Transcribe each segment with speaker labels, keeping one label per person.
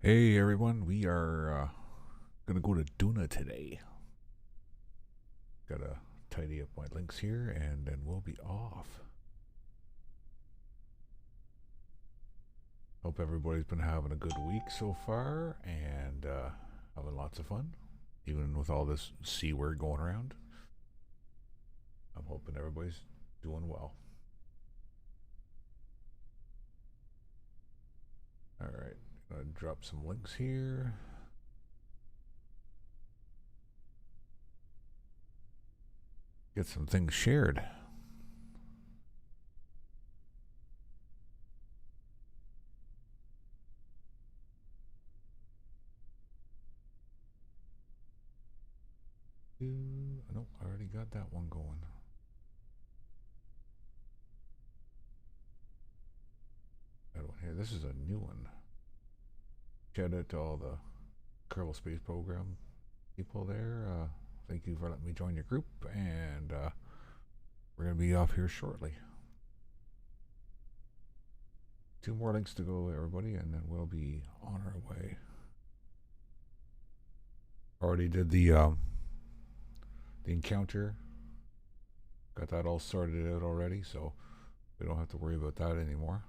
Speaker 1: Hey everyone, we are gonna go to Duna today. Gotta tidy up my links here and then we'll be off. Hope everybody's been having a good week so far and having lots of fun, even with all this C word going around. I'm hoping everybody's doing well. Alright, gonna drop some links here. Get some things shared. Nope, I already got that one going. That one here, this is a new one. Shout out to all the Kerbal Space Program people there. Thank you for letting me join your group, and we're going to be off here shortly. 2 more links to go, everybody, and then we'll be on our way. Already did the encounter. Got that all sorted out already, so we don't have to worry about that anymore.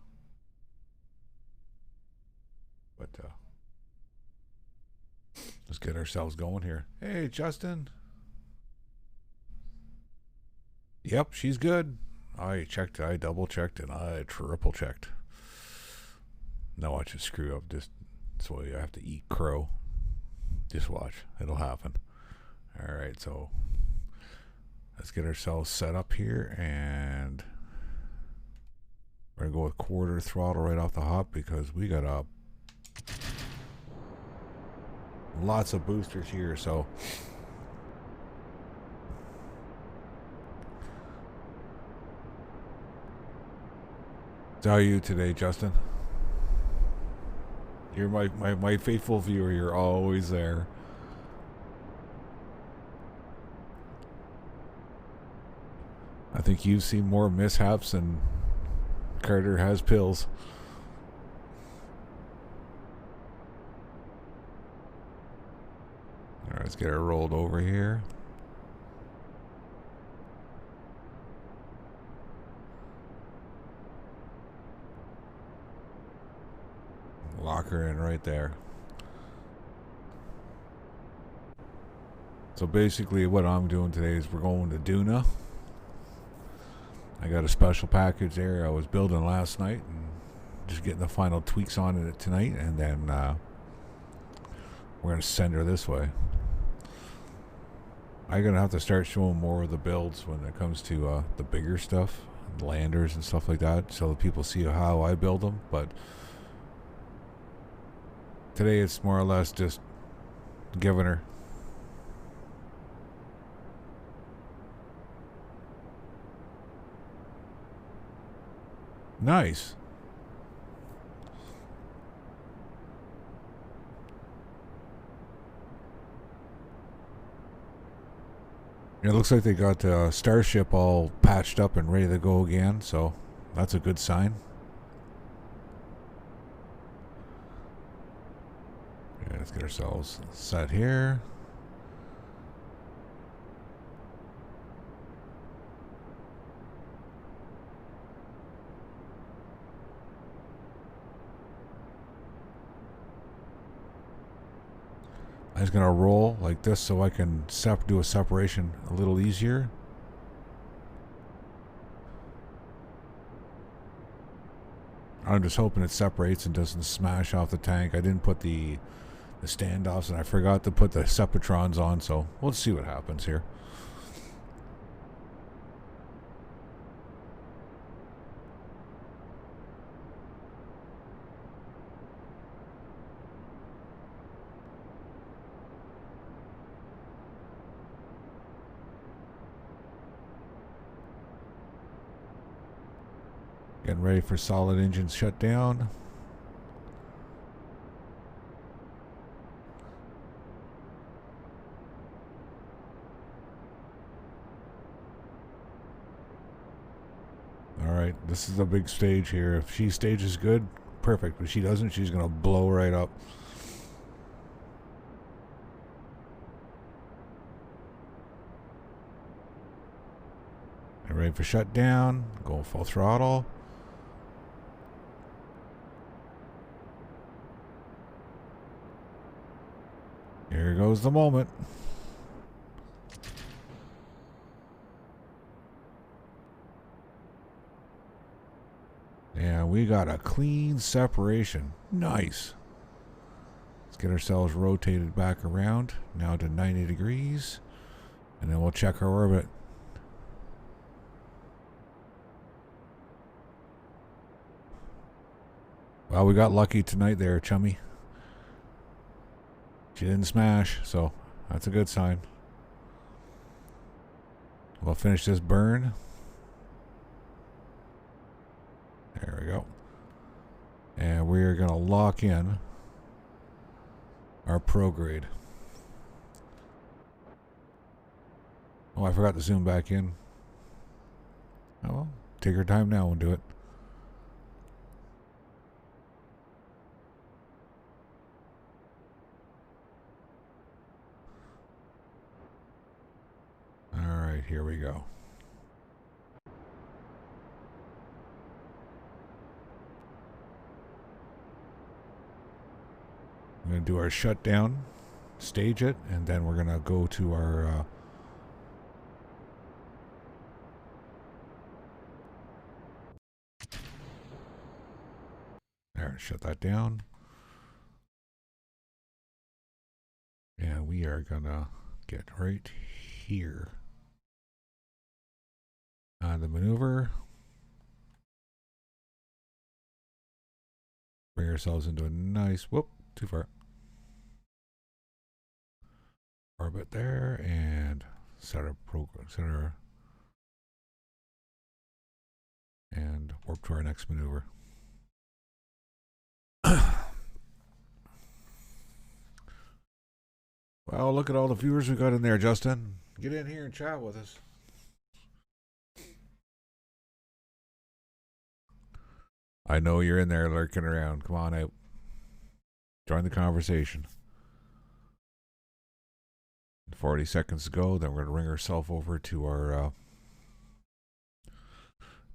Speaker 1: But let's get ourselves going here. Hey, Justin. Yep, she's good. I checked, I double checked, and I triple checked. Now watch it screw up. Just so I have to eat crow. Just watch. It'll happen. Alright, so let's get ourselves set up here, and we're going to go with quarter throttle right off the hop because we got lots of boosters here, so how are you today, Justin? You're my faithful viewer. You're always there. I think you've seen more mishaps than Carter has pills. Alright, let's get her rolled over here. Lock her in right there. So basically what I'm doing today is we're going to Duna. I got a special package there I was building last night and just getting the final tweaks on it tonight, and then we're going to send her this way. I'm going to have to start showing more of the builds when it comes to the bigger stuff, landers and stuff like that, so that people see how I build them. But today it's more or less just giving her. Nice. It looks like they got Starship all patched up and ready to go again, so that's a good sign. Yeah, let's get ourselves set here. I'm just going to roll like this so I can do a separation a little easier. I'm just hoping it separates and doesn't smash off the tank. I didn't put the standoffs, and I forgot to put the Separatrons on, so we'll see what happens here. Getting ready for solid engine shutdown. Alright, this is a big stage here. If she stages good, perfect. If she doesn't, she's going to blow right up. Get ready for shutdown. Go full throttle. Here goes the moment. And we got a clean separation. Nice. Let's get ourselves rotated back around. Now to 90 degrees. And then we'll check our orbit. Well, we got lucky tonight there, chummy. She didn't smash, so that's a good sign. We'll finish this burn. There we go. And we're going to lock in our prograde. Oh, I forgot to zoom back in. Oh, well, take your time now and do it. Alright, here we go. I'm going to do our shutdown, stage it, and then we're going to go to our there, shut that down. And we are going to get right here. The maneuver. Bring ourselves into a nice, whoop, too far. Orbit there and set our program, and warp to our next maneuver. Well, look at all the viewers we got in there, Justin. Get in here and chat with us. I know you're in there lurking around. Come on out. Join the conversation. 40 seconds to go. Then we're going to ring ourselves over to our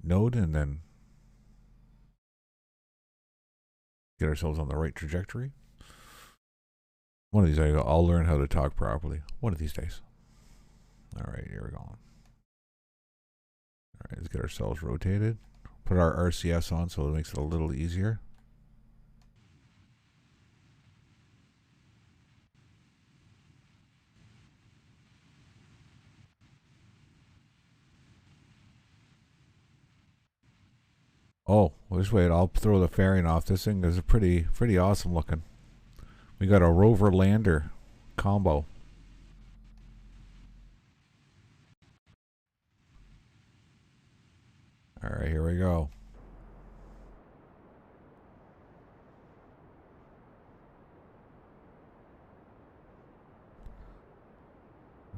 Speaker 1: node and then get ourselves on the right trajectory. One of these days, I'll learn how to talk properly. One of these days. All right, here we go. All right, let's get ourselves rotated. Put our RCS on so it makes it a little easier. Oh, well, just wait. I'll throw the fairing off. This thing is pretty awesome looking. We got a rover lander combo. All right, here we go.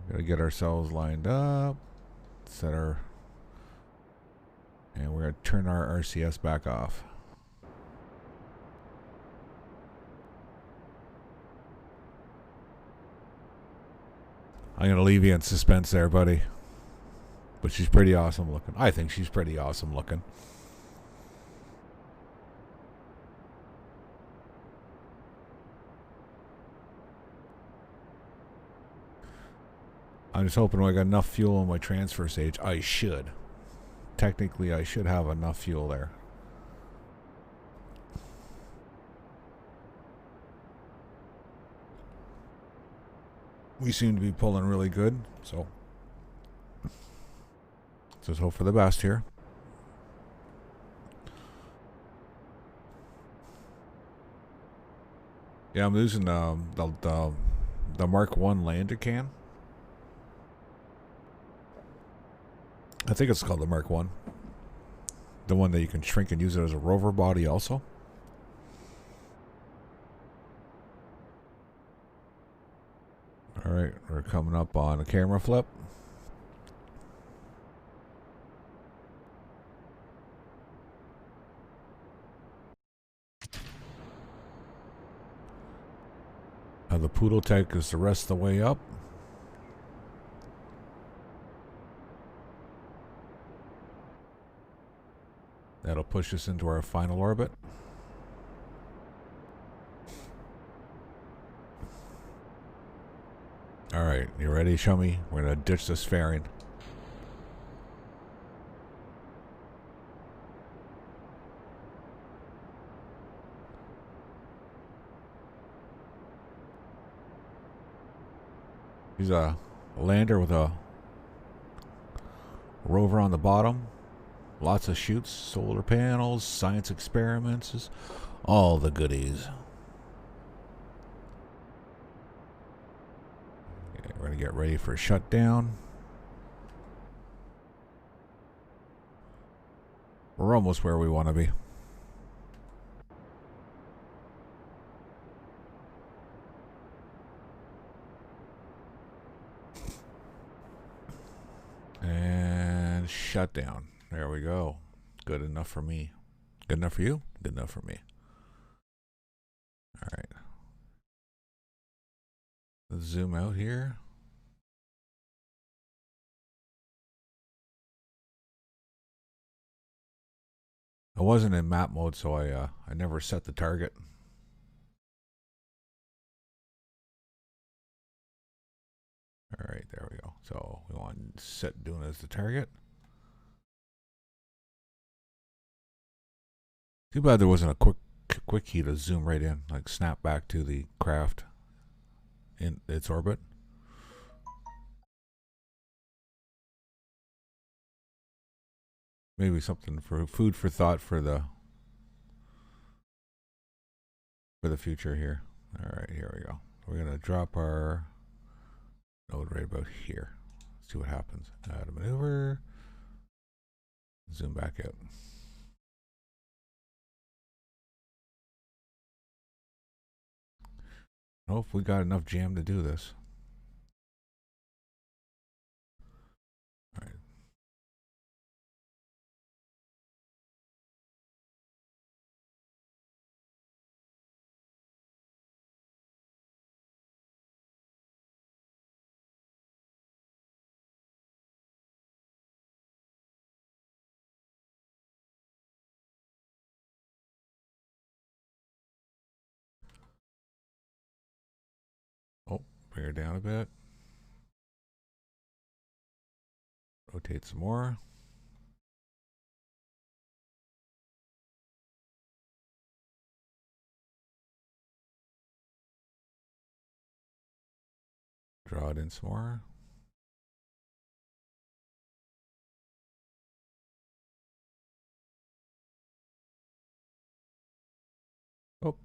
Speaker 1: Gotta get ourselves lined up. Set our... And we're gonna turn our RCS back off. I'm gonna leave you in suspense there, buddy. But she's pretty awesome looking. I think she's pretty awesome looking. I'm just hoping I got enough fuel in my transfer stage. I should. Technically, I should have enough fuel there. We seem to be pulling really good, so let's hope for the best here. Yeah, I'm using the Mark 1 lander can. I think it's called the Mark 1. The one that you can shrink and use it as a rover body also. Alright, we're coming up on a camera flip. Now the Poodle Tech is the rest of the way up. That'll push us into our final orbit. Alright, you ready? Show me. We're going to ditch this fairing. He's a lander with a rover on the bottom. Lots of chutes, solar panels, science experiments, all the goodies. Okay, we're going to get ready for shutdown. We're almost where we want to be. And shutdown. There we go. Good enough for me. Good enough for you? Good enough for me. All right. Let's zoom out here. I wasn't in map mode, so I never set the target. All right, there we go. So we want to set Duna as the target. Too bad there wasn't a quick key to zoom right in, like snap back to the craft in its orbit. Maybe something for food for thought for the future here. All right, here we go. We're gonna drop our node right about here. See what happens. Add a maneuver. Zoom back out. I don't know if we got enough jam to do this. All right. Oh, bring her down a bit. Rotate some more. Draw it in some more. Oh.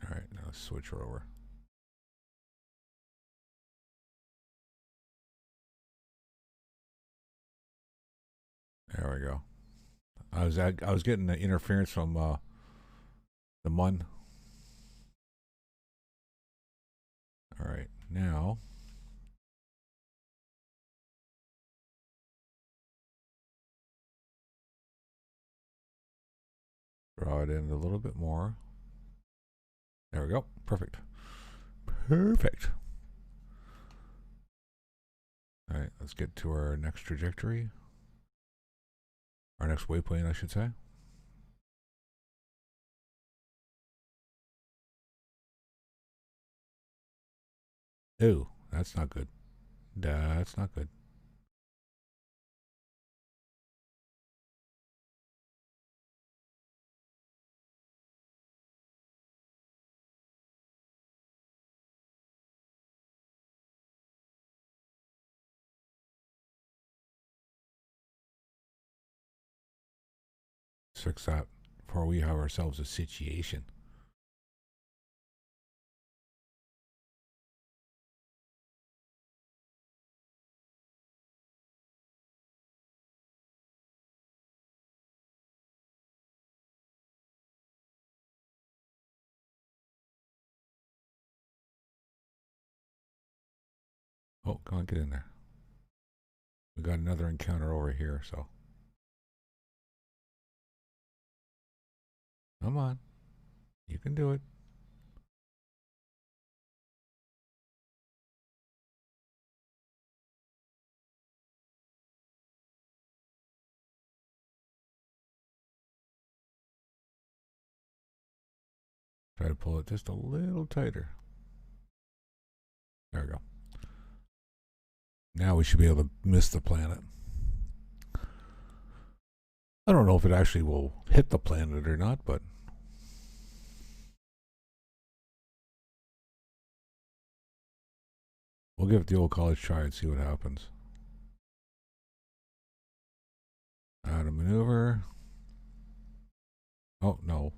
Speaker 1: All right, now let's switch her over. There we go. I was getting the interference from the MUN. All right, now draw it in a little bit more. There we go. Perfect. Perfect. All right, let's get to our next trajectory. Our next waypoint, I should say. Ew, that's not good. That's not good. Fix that before we have ourselves a situation. Oh, come on, get in there. We got another encounter over here, so. Come on. You can do it. Try to pull it just a little tighter. There we go. Now we should be able to miss the planet. I don't know if it actually will hit the planet or not, but we'll give it the old college try and see what happens. Out of maneuver. Oh, no.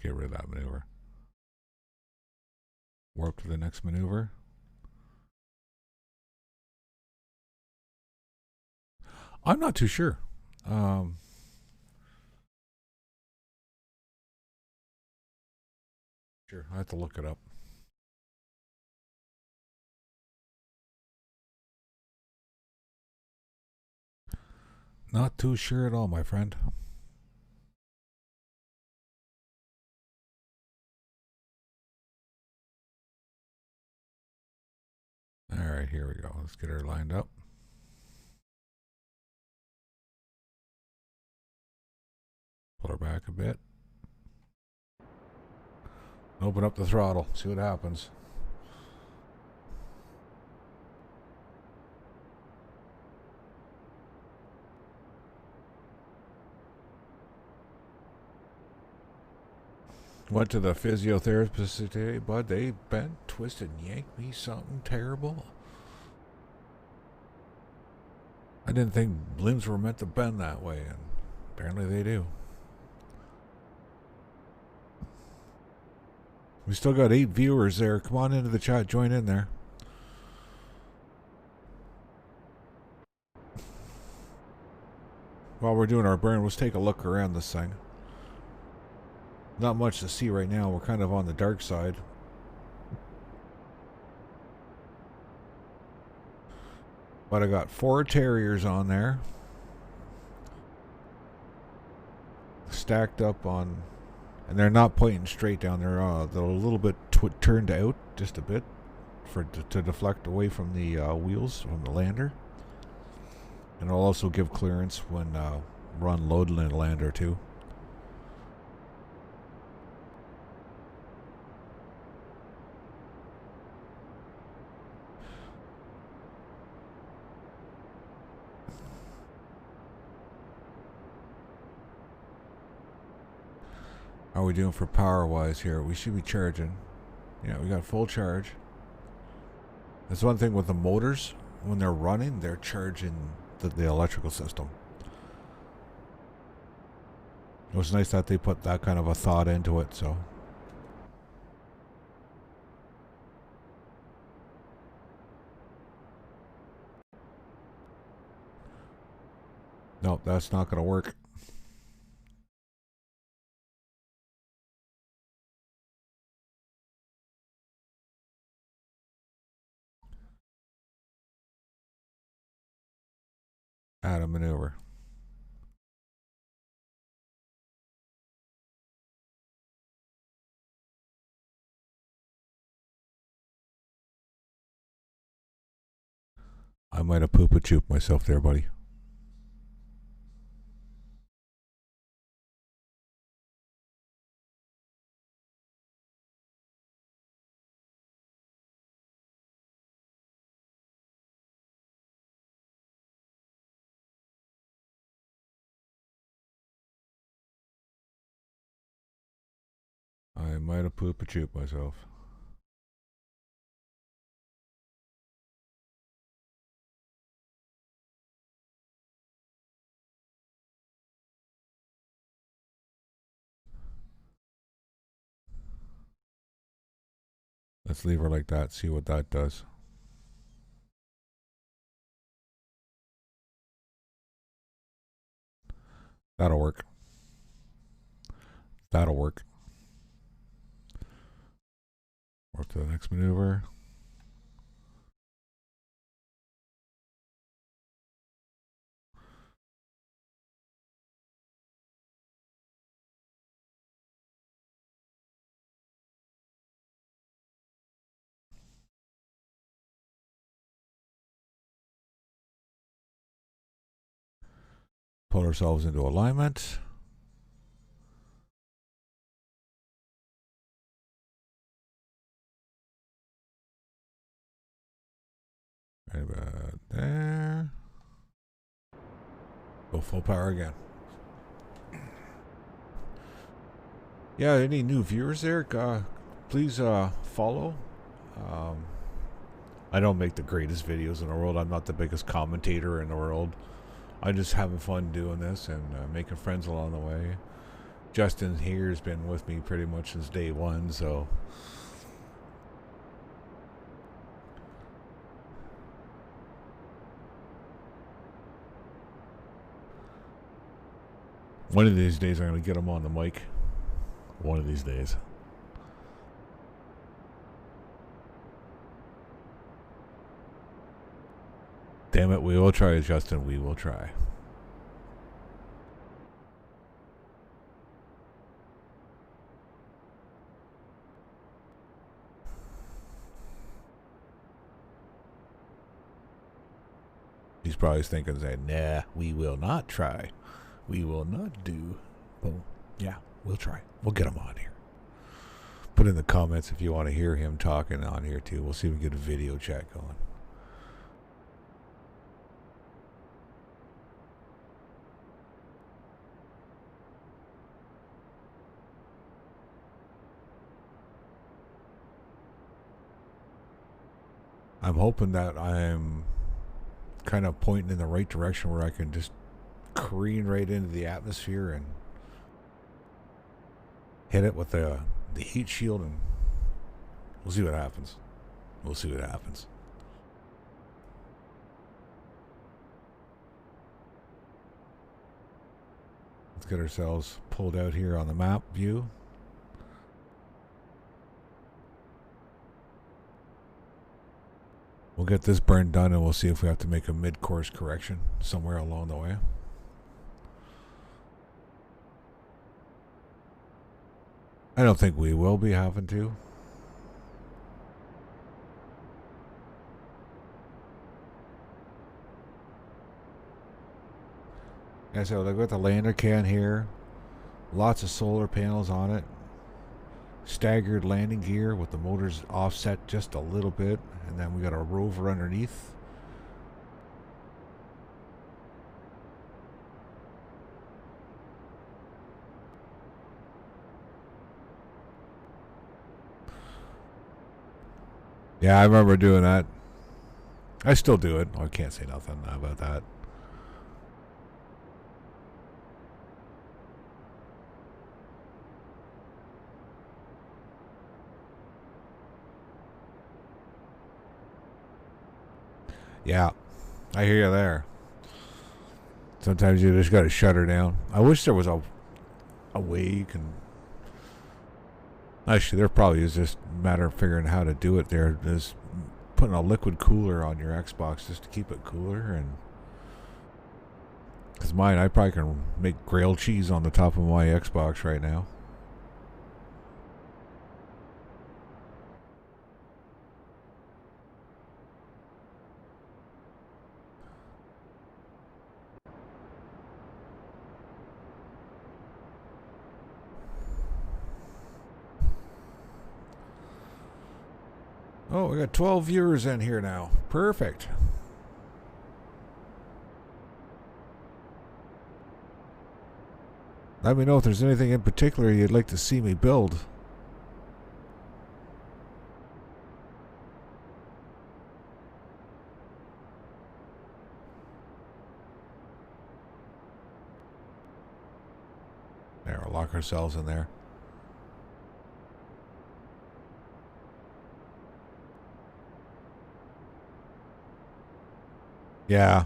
Speaker 1: Get rid of that maneuver. Warp to the next maneuver. I'm not too sure. Sure, I have to look it up. Not too sure at all, my friend. All right, here we go. Let's get her lined up. Pull her back a bit. Open up the throttle. See what happens. Went to the physiotherapist today, bud. They bent, twisted, and yanked me something terrible. I didn't think limbs were meant to bend that way, and apparently they do. We still got 8 viewers there. Come on into the chat. Join in there. While we're doing our burn, let's take a look around this thing. Not much to see right now. We're kind of on the dark side. But I got 4 Terriers on there. Stacked up on... And they're not pointing straight down. They're a little bit turned out, just a bit, to deflect away from the wheels from the lander. And it'll also give clearance when we're unloading the lander too. How are we doing for power wise here? We should be charging. Yeah, we got full charge. That's one thing with the motors. When they're running, they're charging the electrical system. It was nice that they put that kind of a thought into it, so. Nope, that's not going to work. Out of maneuver. I might have poop-a-chooped myself there, buddy. I might have poop-a-chooped myself. Let's leave her like that, see what that does. That'll work. That'll work. Work to the next maneuver. Pull ourselves into alignment. Right about there. Go full power again. Yeah, any new viewers there? Please follow. I don't make the greatest videos in the world. I'm not the biggest commentator in the world. I'm just having fun doing this and making friends along the way. Justin here has been with me pretty much since day one, so one of these days I'm going to get him on the mic. One of these days. Damn it, we will try, Justin. We will try. He's probably thinking, nah, we will not try. We will not do. Boom. Yeah, we'll try. We'll get him on here. Put in the comments if you want to hear him talking on here too. We'll see if we can get a video chat going. I'm hoping that I'm kind of pointing in the right direction where I can just careen right into the atmosphere and hit it with the heat shield, and we'll see what happens. We'll see what happens. Let's get ourselves pulled out here on the map view. We'll get this burn done and we'll see if we have to make a mid-course correction somewhere along the way. I don't think we will be having to. Yeah, so they've got the lander can here. Lots of solar panels on it. Staggered landing gear with the motors offset just a little bit, and then we got a rover underneath. Yeah, I remember doing that. I still do it. I can't say nothing about that. Yeah, I hear you there. Sometimes you just got to shut her down. I wish there was a way you can... Actually, there probably is just a matter of figuring how to do it there. Just putting a liquid cooler on your Xbox just to keep it cooler. And because mine, I probably can make grilled cheese on the top of my Xbox right now. Oh, we got 12 viewers in here now. Perfect. Let me know if there's anything in particular you'd like to see me build. There, we'll lock ourselves in there. Yeah.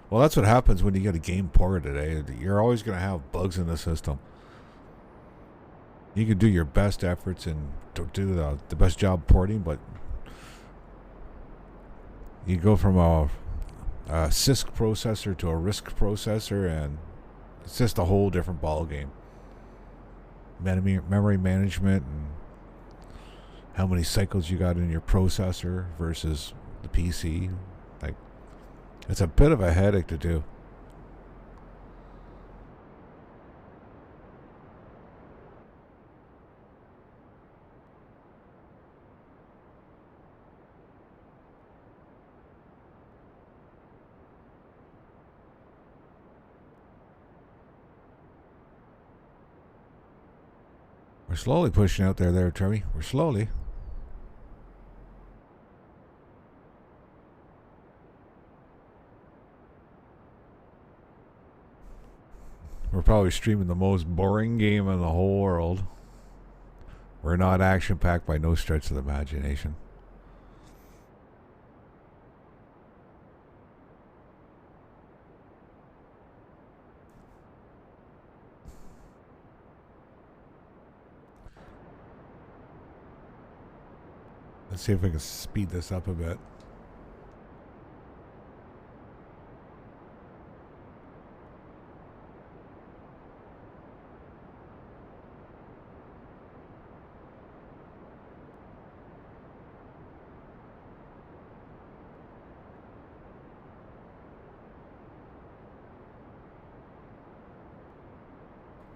Speaker 1: Well, that's what happens when you get a game ported today. You're always going to have bugs in the system. You can do your best efforts and do the best job porting, but you go from a CISC processor to a RISC processor, and it's just a whole different ball game. Memory management and how many cycles you got in your processor versus the PC. Like, it's a bit of a headache to do. We're slowly pushing out there, Trevi. We're slowly. We're probably streaming the most boring game in the whole world. We're not action-packed by no stretch of the imagination. Let's see if we can speed this up a bit.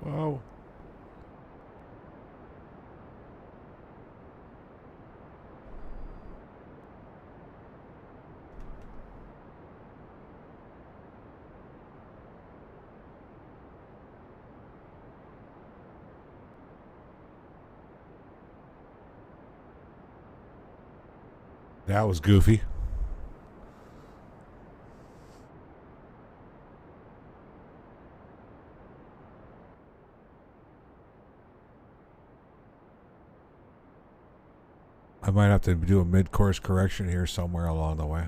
Speaker 1: Whoa. That was goofy. I might have to do a mid-course correction here somewhere along the way.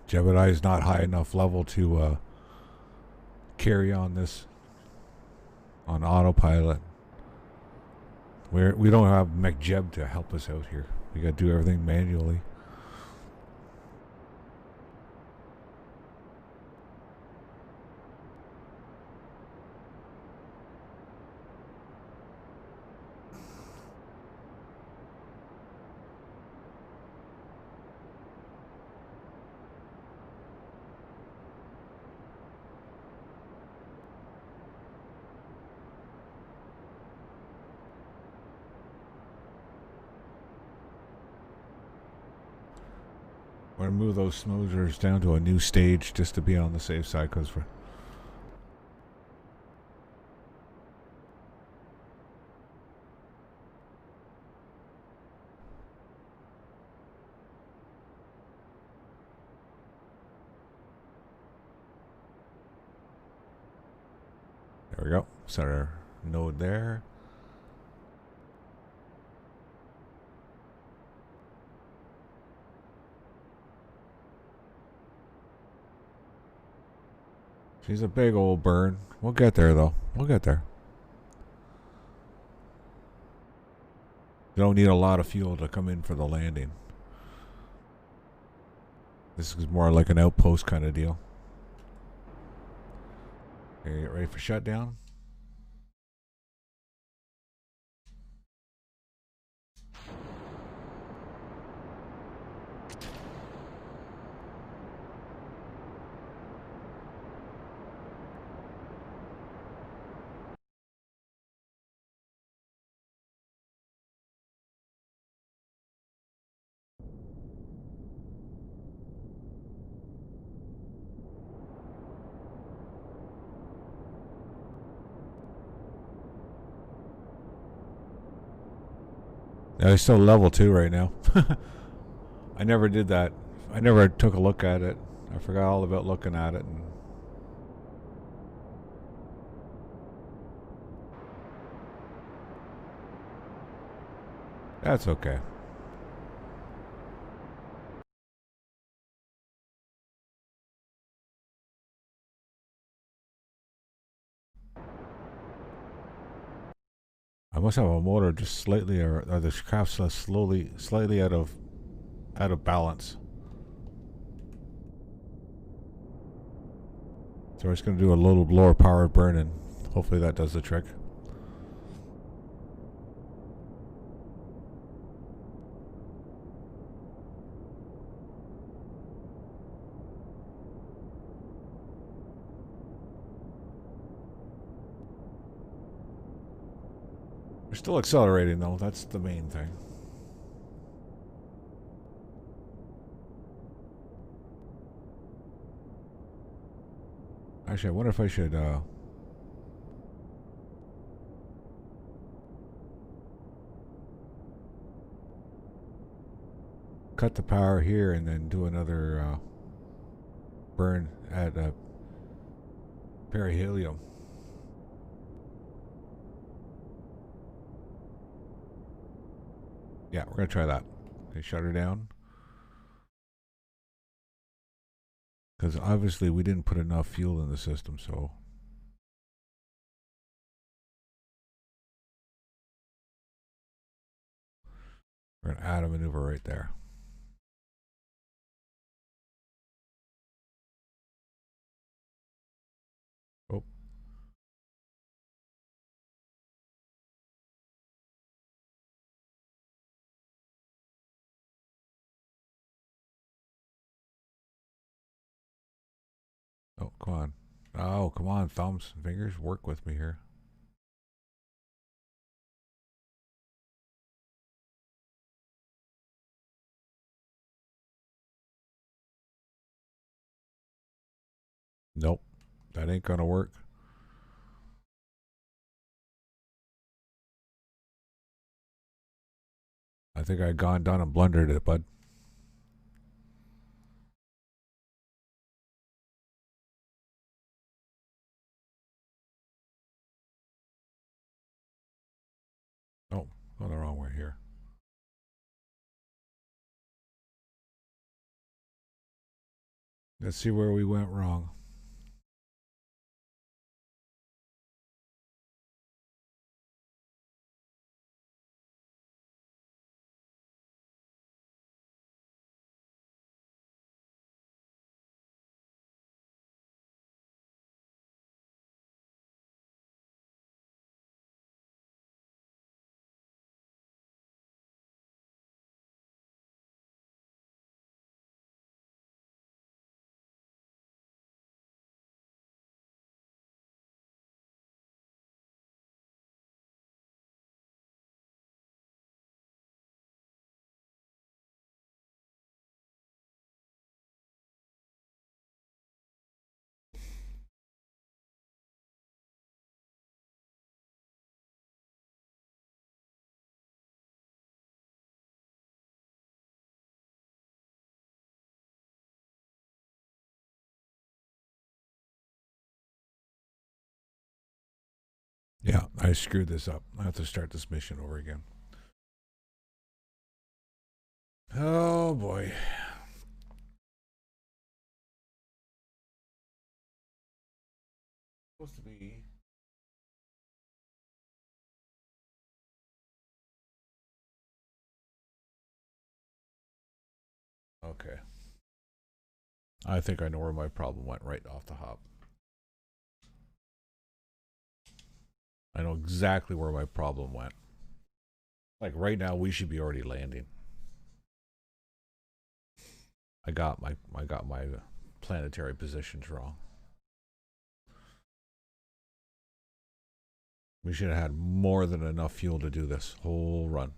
Speaker 1: Jebediah is not high enough level to carry on this on autopilot. We don't have McJeb to help us out here. We got to do everything manually. We're going to move those smoothers down to a new stage just to be on the safe side, because we're... There we go. Set our node there. She's a big old burn. We'll get there, though. We'll get there. You don't need a lot of fuel to come in for the landing. This is more like an outpost kind of deal. Okay, get ready for shutdown. Yeah, it's still level 2 right now. I never did that. I never took a look at it. I forgot all about looking at it. And that's okay. I must have a motor just slightly, or the craft's slightly out of balance. So we're just going to do a little lower power burn, and hopefully that does the trick. We're still accelerating though. That's the main thing. Actually, I wonder if I should cut the power here and then do another burn at perihelium. Yeah, we're gonna try that. Okay, shut her down. Because obviously we didn't put enough fuel in the system, so. We're gonna add a maneuver right there. Oh. Oh, come on. Oh, come on, thumbs and fingers, work with me here. Nope, that ain't gonna work. I think I gone down and blundered it, bud. Oh, going the wrong way here. Let's see where we went wrong. Yeah, I screwed this up. I have to start this mission over again. Oh boy. Supposed to be. Okay. I think I know where my problem went right off the hop. I know exactly where my problem went. Like right now, we should be already landing. I got my planetary positions wrong. We should have had more than enough fuel to do this whole run.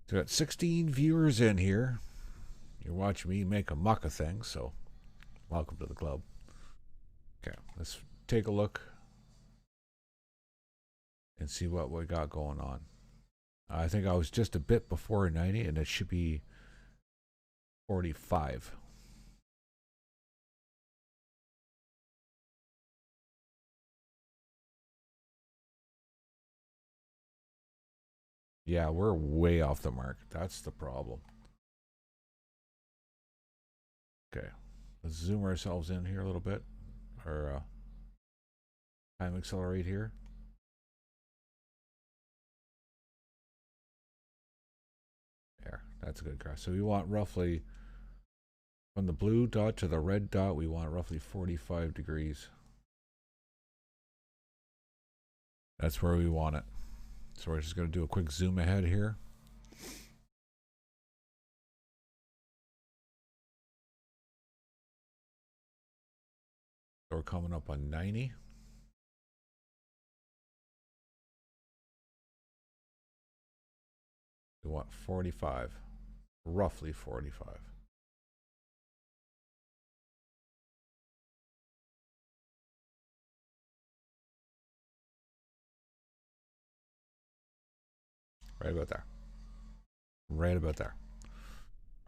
Speaker 1: So we got 16 viewers in here. You're watching me make a muck of things, so welcome to the club. Okay, let's take a look and see what we got going on. I think I was just a bit before 90, and it should be 45. Yeah, we're way off the mark. That's the problem. Okay, let's zoom ourselves in here a little bit. Or time accelerate here. There, that's a good cross. So we want roughly, from the blue dot to the red dot, we want roughly 45 degrees. That's where we want it. So we're just going to do a quick zoom ahead here. So we're coming up on 90. We want 45. Roughly 45. Right about there. Right about there.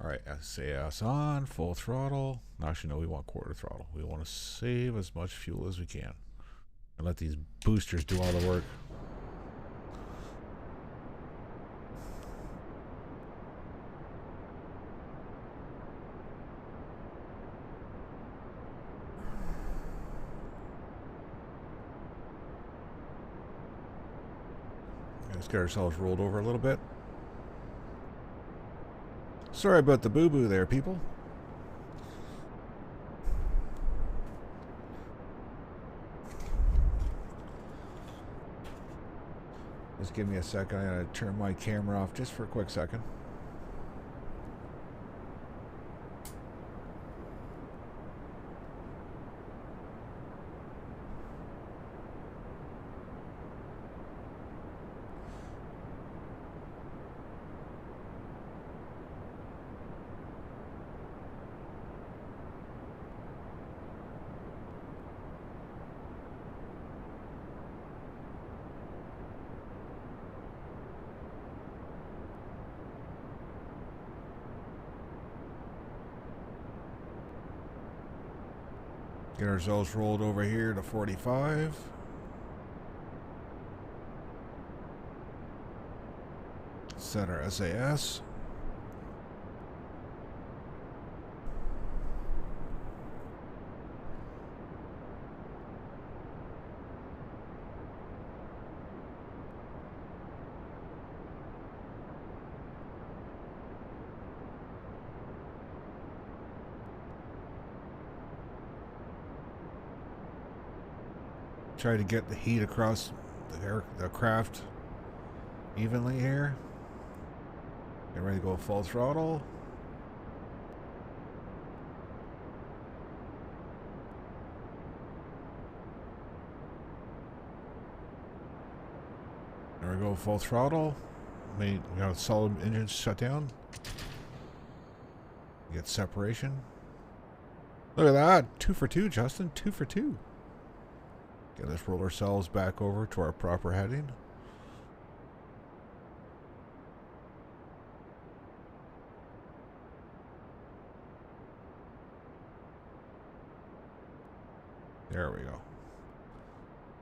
Speaker 1: Alright, SAS on, full throttle. Actually, no, we want quarter throttle. We want to save as much fuel as we can. And let these boosters do all the work. Let's get ourselves rolled over a little bit. Sorry about the boo-boo there, people. Just give me a second. I'm going to turn my camera off just for a quick second. Get ourselves rolled over here to 45. Set our SAS. Try to get the heat across the craft evenly here. Get ready to go full throttle. There we go, full throttle. We got a solid engine shut down. Get separation. Look at that, 2 for 2, Justin, 2 for 2. Okay, let's roll ourselves back over to our proper heading. There we go.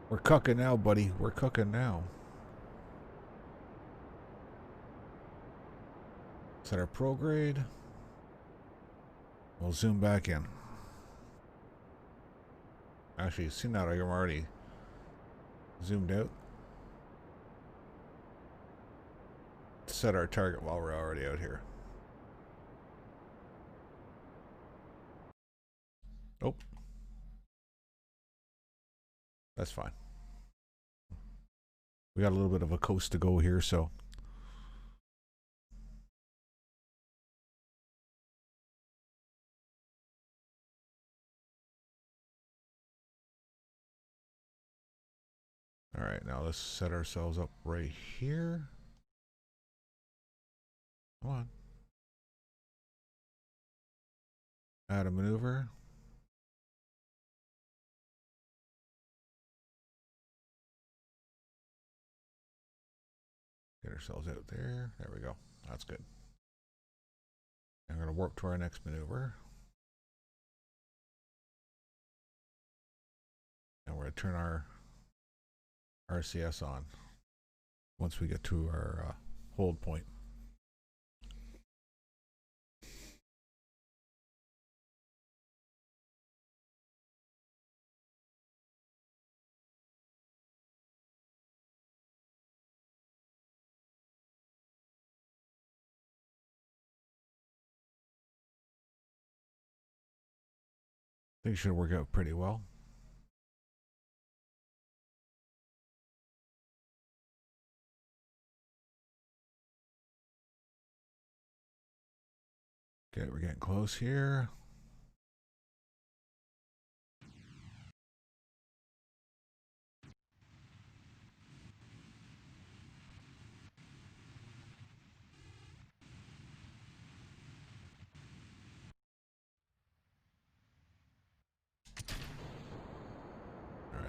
Speaker 1: We're cooking now, buddy. We're cooking now. Set our prograde. We'll zoom back in. Actually, you've seen that I'm already zoomed out. Set our target while we're already out here. Oh. That's fine. We got a little bit of a coast to go here, so. All right, now let's set ourselves up right here. Come on. Add a maneuver. Get ourselves out there. There we go. That's good. I'm going to work to our next maneuver. And we're going to turn our RCS on once we get to our hold point. I think it should work out pretty well. Okay, we're getting close here.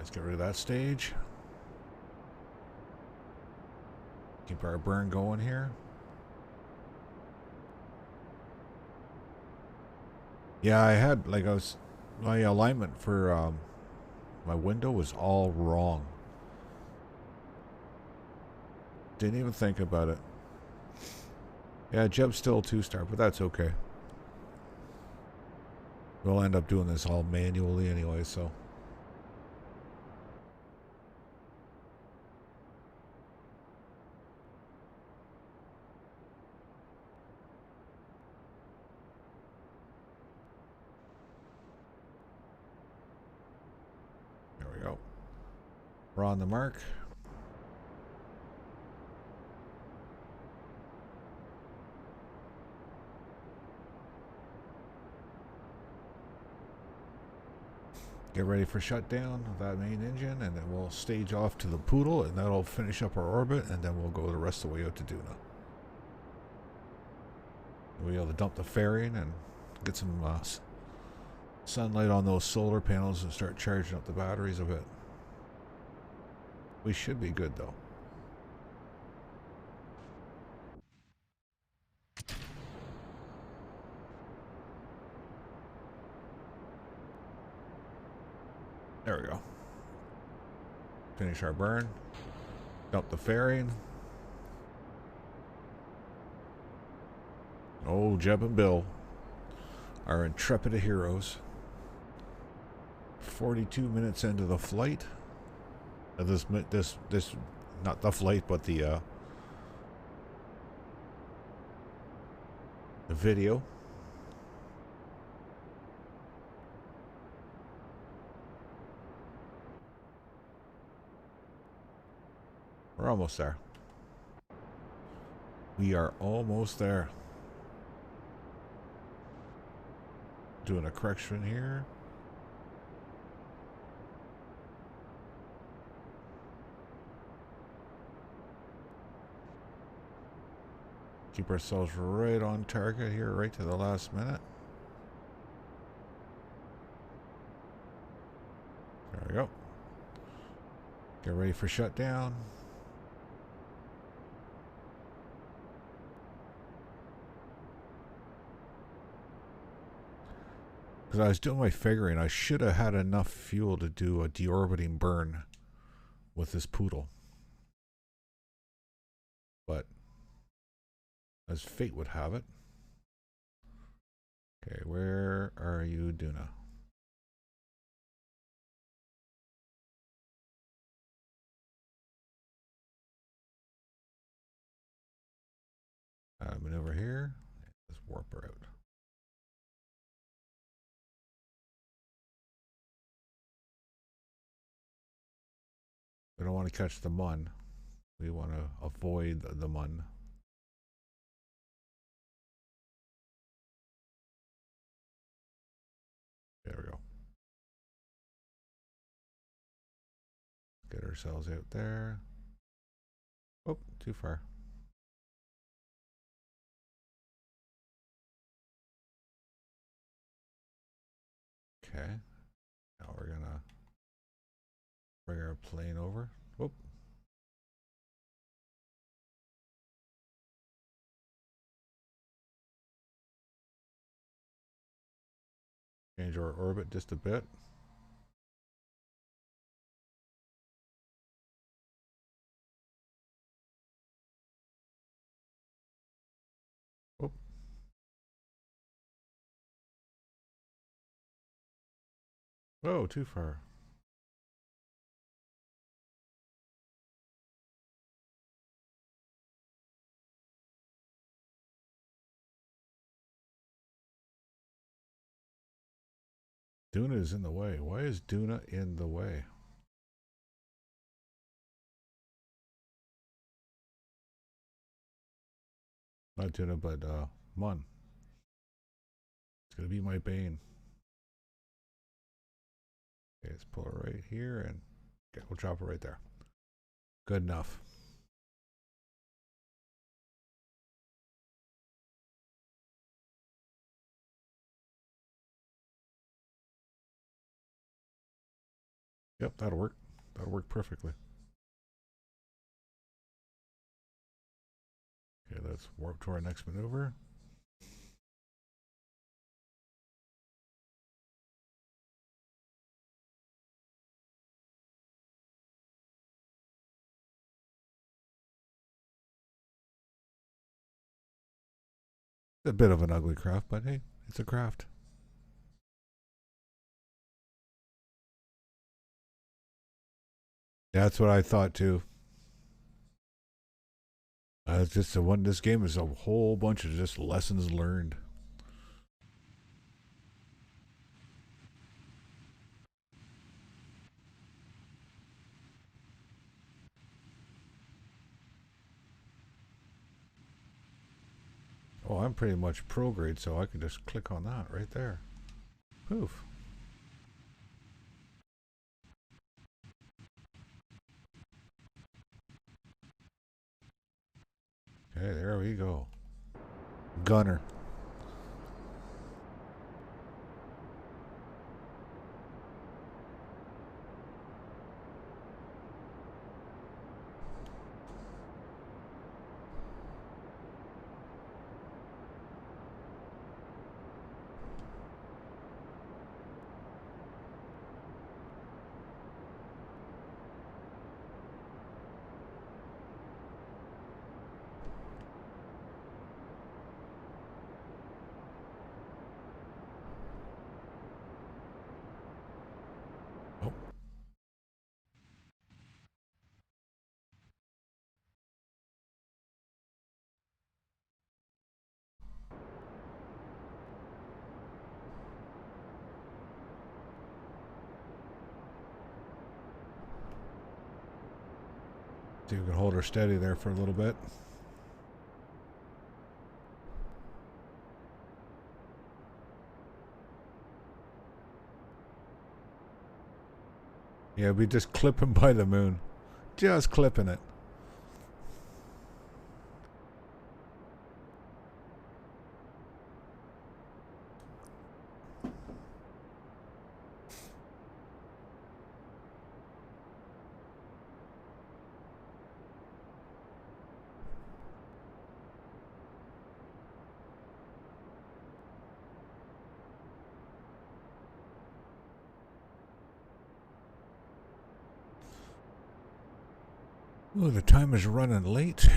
Speaker 1: Let's get rid of that stage. Keep our burn going here. Yeah, I had, like, my alignment for my window was all wrong. Didn't even think about it. Yeah, Jeb's still a 2-star, but that's okay. We'll end up doing this all manually anyway, so. There we go. We're on the mark. Get ready for shutdown of that main engine, and then we'll stage off to the Poodle, and that'll finish up our orbit, and then we'll go the rest of the way out to Duna. We'll be able to dump the fairing and get some sunlight on those solar panels and start charging up the batteries a bit. We should be good, though. There we go. Finish our burn. Dump the fairing. Oh, Jeb and Bill, our intrepid heroes. 42 minutes into the flight. This not the flight, but the video. We're almost there. We are almost there. Doing a correction here. Keep ourselves right on target here, right to the last minute. There we go. Get ready for shutdown. Because I was doing my figuring, I should have had enough fuel to do a deorbiting burn with this Poodle. But as fate would have it. Okay, where are you, Duna? Maneuver here. Let's warp her out. We don't want to catch the mun. We want to avoid the mun. There we go. Get ourselves out there. Oh, too far. Okay. Now we're gonna bring our plane over. Whoop. Change our orbit just a bit. Whoop. Oh, too far. Duna is in the way. Why is Duna in the way? Not Duna, but Mun. It's gonna be my bane. Okay, let's pull it right here, and okay, we'll drop it right there. Good enough. Yep, that'll work. That'll work perfectly. Okay, let's warp to our next maneuver. It's a bit of an ugly craft, but hey, it's a craft. That's what I thought too. It's just the one. This game is a whole bunch of just lessons learned. Oh, I'm pretty much pro grade, so I can just click on that right there. Poof. Okay, there we go. Gunner. Oh, so you can hold her steady there for a little bit. Yeah, we just clip him by the moon. Just clipping it. Oh, the time is running late.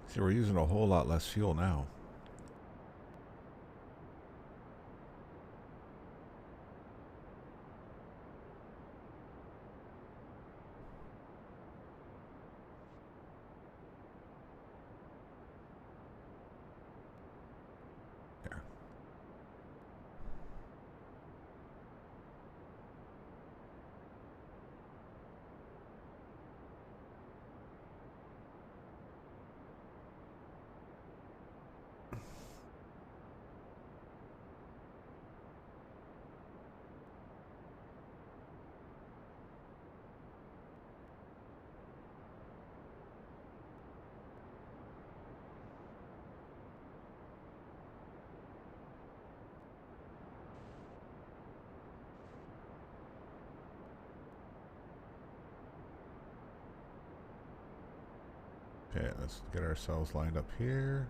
Speaker 1: See, we're using a whole lot less fuel now. There. Okay, let's get ourselves lined up here.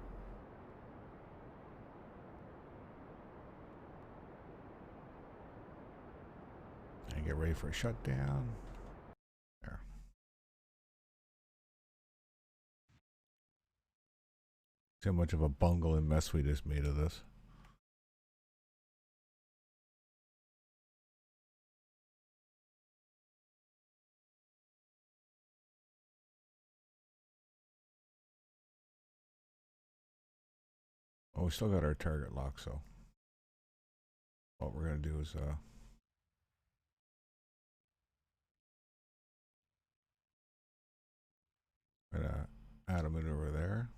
Speaker 1: And get ready for a shutdown. There. See how much of a bungling mess we just made of this. Oh, we still got our target lock, so what we're going to do is we're going to add a maneuver there.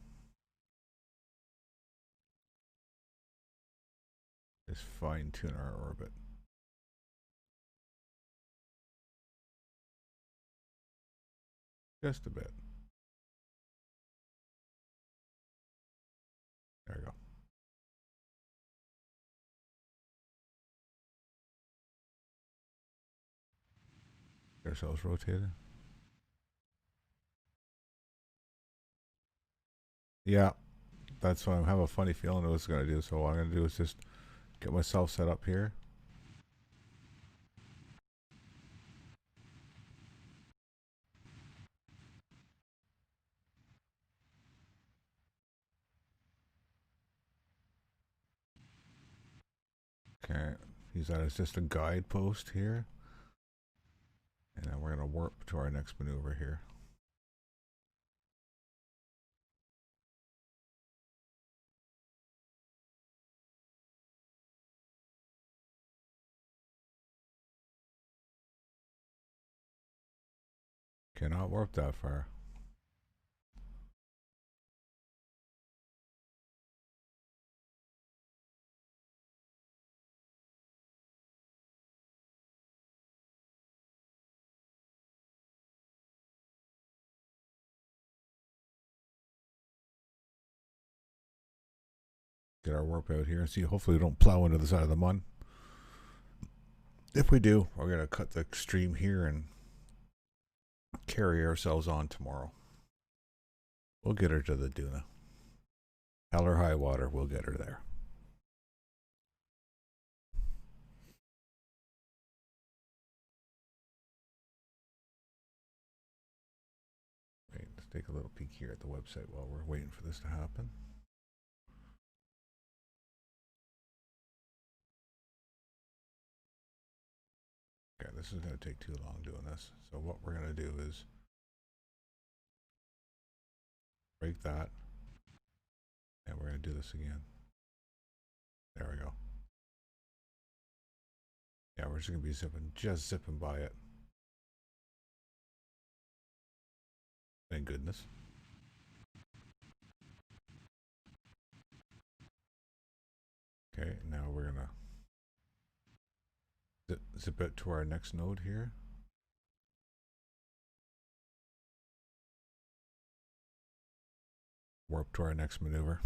Speaker 1: Just fine tune our orbit. Just a bit. There we go. Get ourselves rotated. Yeah, that's what I have a funny feeling it was going to do. So what I'm going to do is just get myself set up here. Okay, use that as just a guidepost here. And then we're going to warp to our next maneuver here. Cannot warp that far. Get our warp out here and see. Hopefully we don't plow into the side of the mud. If we do, we're going to cut the stream here and carry ourselves on tomorrow. We'll get her to the Duna. Hell or high water, we'll get her there. Wait, let's take a little peek here at the website while we're waiting for this to happen. Okay, this is going to take too long doing this. So what we're going to do is break that. And we're going to do this again. There we go. Yeah, we're just going to be zipping by it. Thank goodness. Okay, now we're going to zip it to our next node here. Warp to our next maneuver.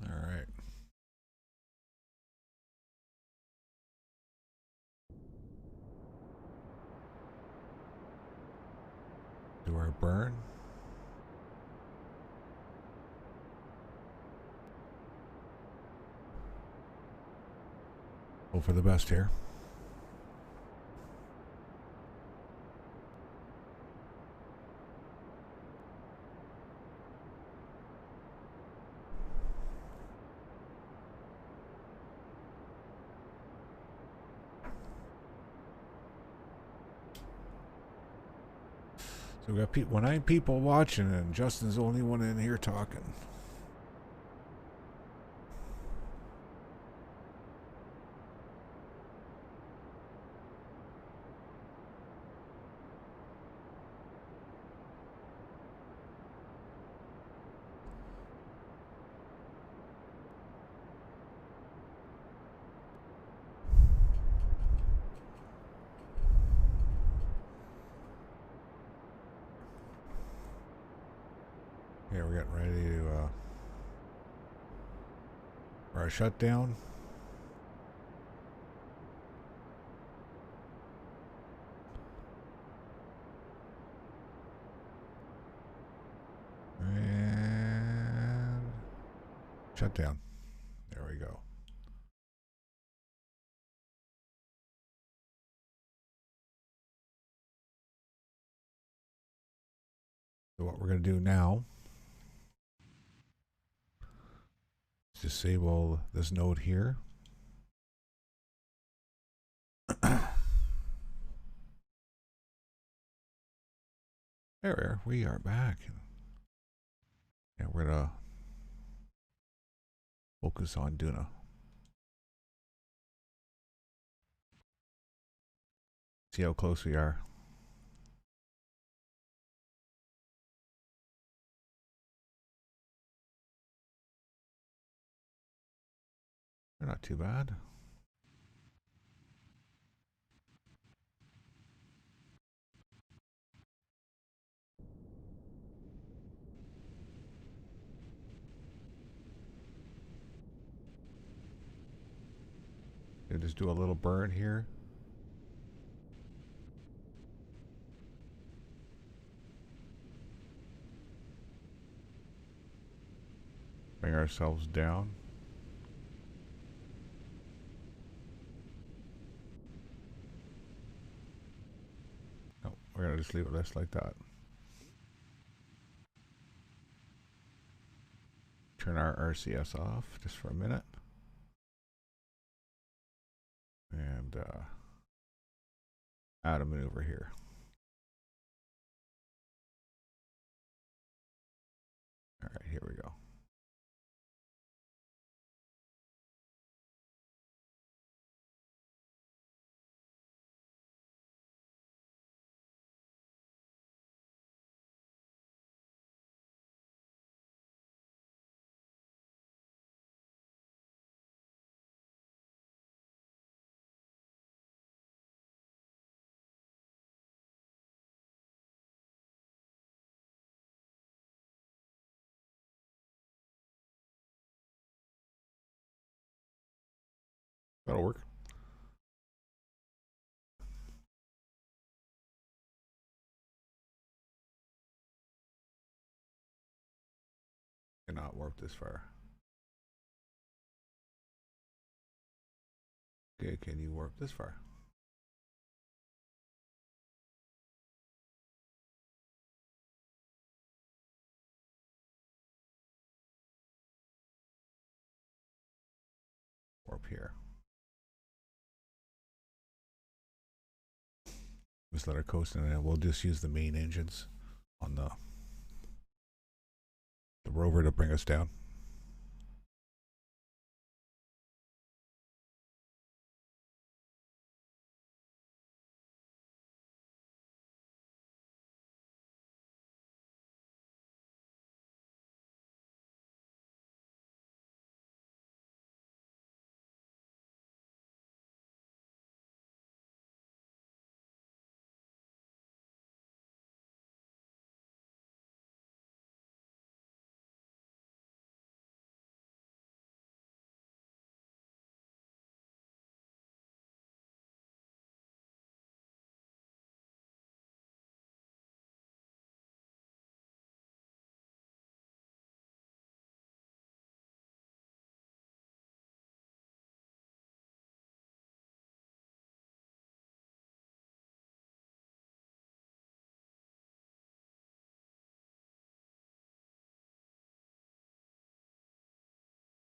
Speaker 1: All right. Do our burn. Hope for the best here. So we got 9 people watching, and Justin's the only one in here talking. Yeah, we're getting ready to for our shutdown. And shutdown. There we go. So what we're going to do now is disable this node here. There we are back. Yeah, we're gonna focus on Duna. See how close we are. They're not too bad. We'll just do a little burn here. Bring ourselves down. No, we're gonna just leave it just like that. Turn our RCS off just for a minute. And add a maneuver here. All right, here we go. That'll work. Cannot warp this far. Okay, can you warp this far? Warp here. Just let her coast, and then we'll just use the main engines on the rover to bring us down.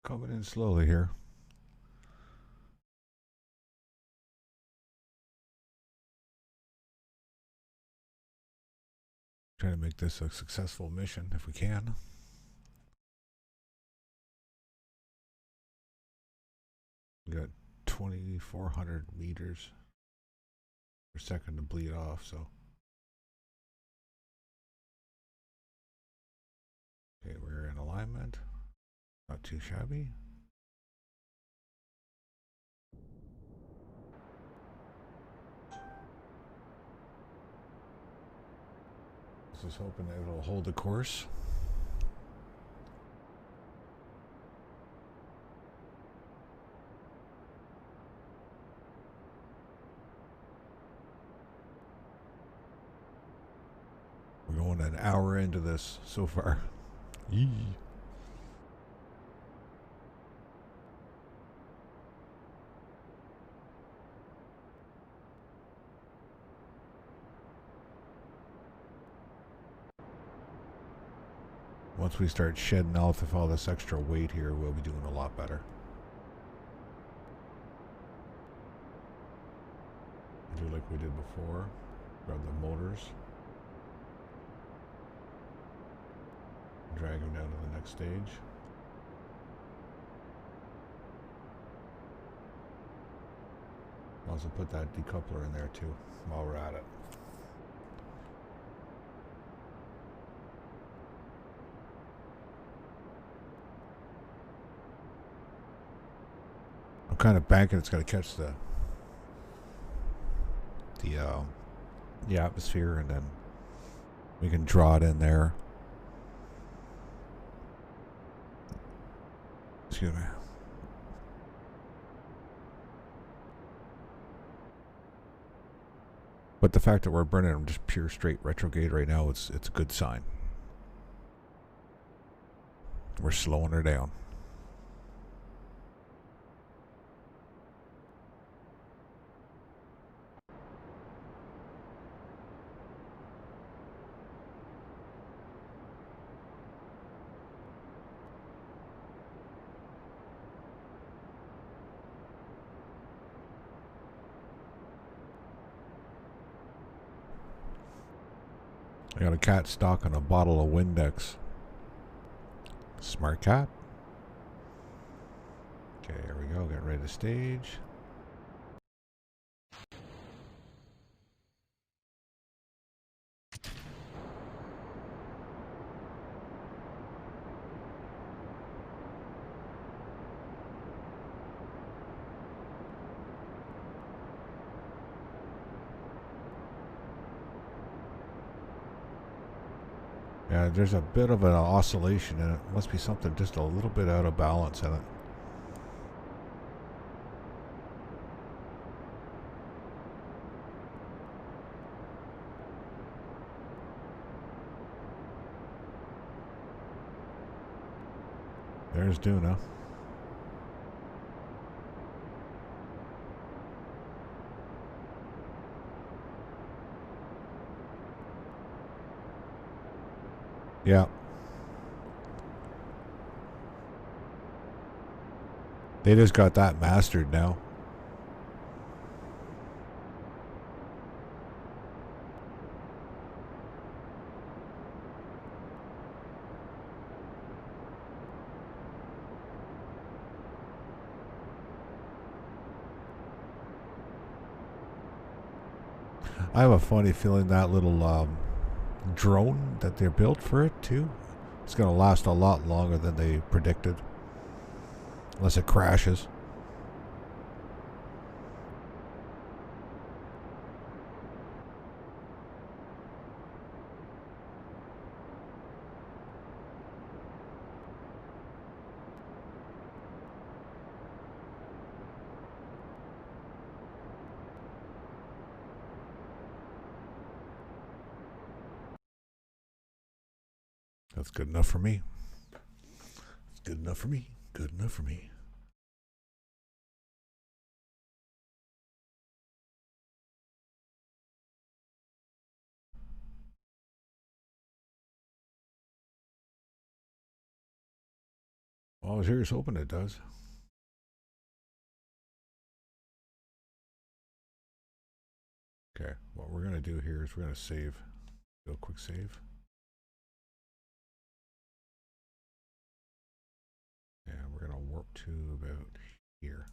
Speaker 1: Coming in slowly here. Trying to make this a successful mission if we can. We got 2,400 meters per second to bleed off, so. Okay, we're in alignment. Not too shabby. Just hoping that it'll hold the course. We're going an hour into this so far. Yee. Once we start shedding off all this extra weight here, we'll be doing a lot better. Do like we did before. Grab the motors. drag him down to the next stage. Also put that decoupler in there too while we're at it. I'm kind of banking it's going to catch the atmosphere, and then we can draw it in there. Excuse me. But the fact that we're burning them just pure straight retrograde right now, it's a good sign. We're slowing her down. I got a cat stock on a bottle of Windex. Smart cat. Okay, here we go. Getting ready to stage. Yeah, there's a bit of an oscillation in it. Must be something just a little bit out of balance in it. There's Duna. Yeah. They just got that mastered now. I have a funny feeling that little drone that they're built for it too, it's going to last a lot longer than they predicted. Unless it crashes. That's good enough for me. It's good enough for me. Good enough for me. Well, here's hoping it does. Okay, what we're going to do here is we're going to save. Do a quick save. And we're going to warp to about here.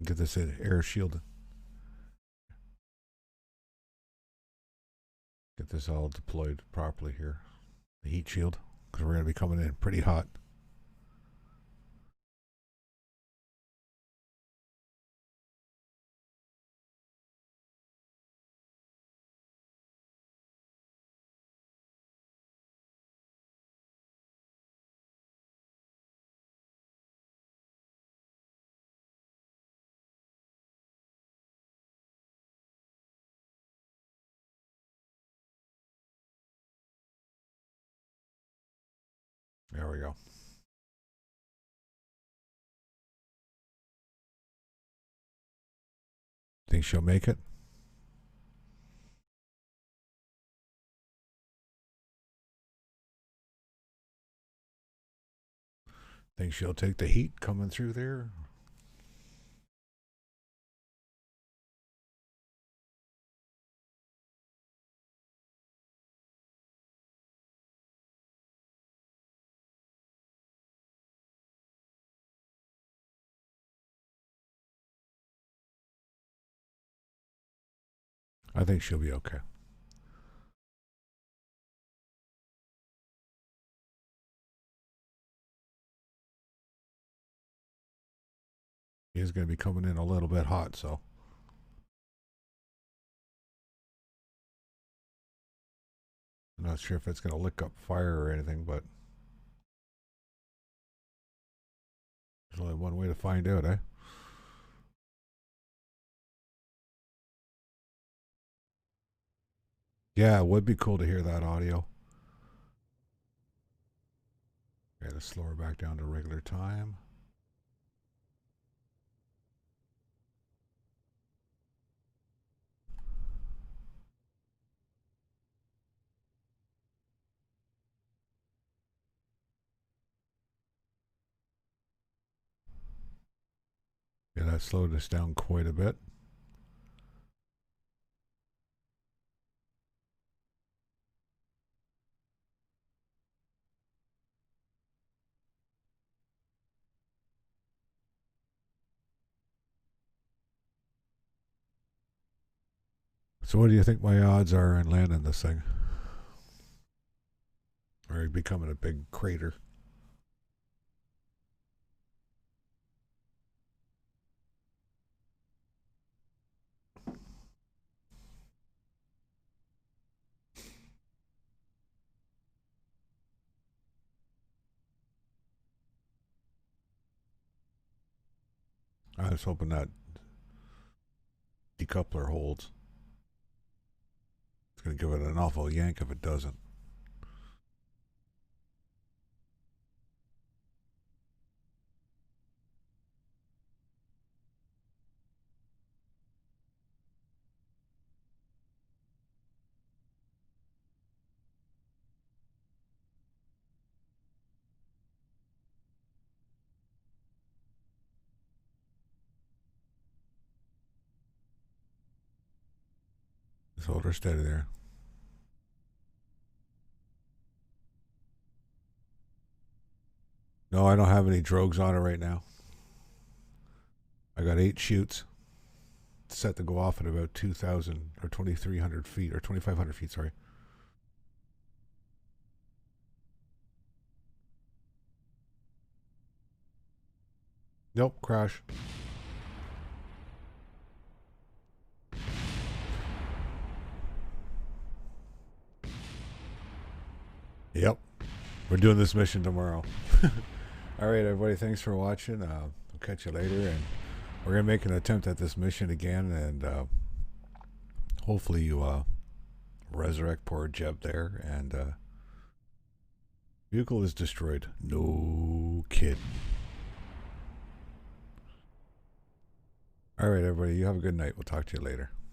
Speaker 1: Get this air shielded. Get this all deployed properly here. The heat shield, because we're going to be coming in pretty hot. There we go. Think she'll make it? Think she'll take the heat coming through there? I think she'll be okay. He is going to be coming in a little bit hot, so. I'm not sure if it's going to lick up fire or anything, but there's only one way to find out, eh? Yeah, it would be cool to hear that audio. Okay, let's slow her back down to regular time. Yeah, that slowed us down quite a bit. So what do you think my odds are in landing this thing? Or becoming a big crater? I was hoping that decoupler holds. It's going to give it an awful yank if it doesn't. Just hold her steady there. No, I don't have any drogues on it right now. I got 8 shoots set to go off at about 2,000 or 2,300 feet or 2,500 feet, sorry. Nope, crash. Yep. We're doing this mission tomorrow. All right, everybody. Thanks for watching. I'll catch you later. And we're going to make an attempt at this mission again. And hopefully you resurrect poor Jeb there. And vehicle is destroyed. No kid. All right, everybody. You have a good night. We'll talk to you later.